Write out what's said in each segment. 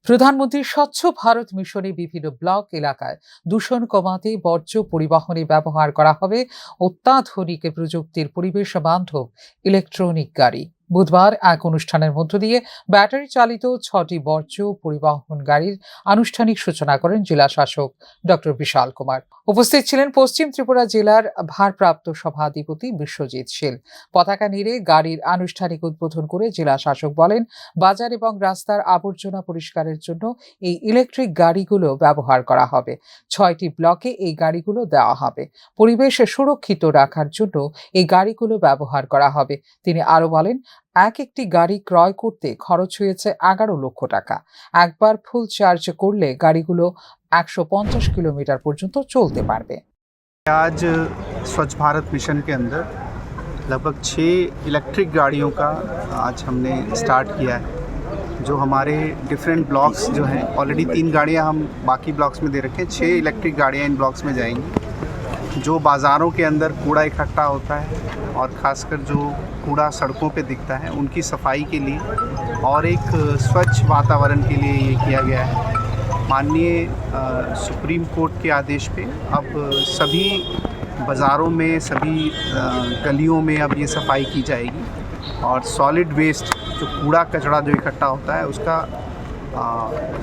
প্রধানমন্ত্রী স্বচ্ছ ভারত মিশনে বিভিন্ন ব্লক এলাকায় দূষণ কমাতে বর্জ্য পরিবহনে ব্যবহার করা হবে অত্যাধুনিক প্রযুক্তির পরিবেশ বান্ধব ইলেকট্রনিক গাড়ি। বুধবার এক অনুষ্ঠানের মধ্য দিয়ে ব্যাটারি চালিত 6টি বর্জ্য পরিবহন গাড়ির আনুষ্ঠানিক সূচনা করেন জেলা শাসক ডক্টর বিশাল কুমার। উপস্থিত ছিলেন পশ্চিম ত্রিপুরা জেলার ভারপ্রাপ্ত সভাধিপতি বিশ্বজিৎ শীল। পতাকা নেড়ে গাড়ির আনুষ্ঠানিক উদ্বোধন করে জেলা শাসক বলেন, বাজার এবং রাস্তার আবর্জনা পরিষ্কারের জন্য এই ইলেকট্রিক গাড়িগুলো ব্যবহার করা হবে। 6টি ব্লকে এই গাড়িগুলো দেওয়া হবে। পরিবেশ সুরক্ষিত রাখার জন্য এই গাড়িগুলো ব্যবহার করা হবে। তিনি আরো বলেন, একটি গাড়ি ক্রয় করতে খরচ হয়েছে 11 লক্ষ টাকা। একবার ফুল চার্জ করলে গাড়িগুলো 150 কিলোমিটার পর্যন্ত চলতে পারবে। आज स्वच्छ भारत मिशन के अंदर लगभग 6 इलेक्ट्रिक गाड़ियों का आज हमने स्टार्ट किया है, जो हमारे डिफरेंट ब्लॉक्स जो हैं। ऑलरेडी 3 गाड़ियां हम बाकी ब्लॉक्स में दे रखे हैं, 6 इलेक्ट्रिक गाड़ियां इन ब्लॉक्स में जाएंगी। जो बाज़ारों के अंदर कूड़ा इकट्ठा होता है और ख़ासकर जो कूड़ा सड़कों पे दिखता है, उनकी सफाई के लिए और एक स्वच्छ वातावरण के लिए ये किया गया है। माननीय सुप्रीम कोर्ट के आदेश पे अब सभी बाज़ारों में, सभी गलियों में अब ये सफाई की जाएगी और सॉलिड वेस्ट, जो कूड़ा कचरा जो इकट्ठा होता है, उसका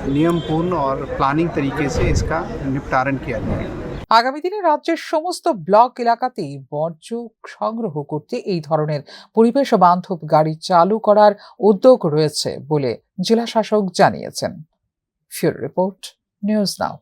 नियमपूर्ण और प्लानिंग तरीके से इसका निपटारण किया जाएगा। আগামী দিনে রাজ্যের সমস্ত ব্লক এলাকাতেই বর্জ্য সংগ্রহ করতে এই ধরনের পরিবেশ বান্ধব গাড়ি চালু করার উদ্যোগ রয়েছে বলে জেলা শাসক জানিয়েছেন। ফিউরো রিপোর্ট, নিউজ নাও।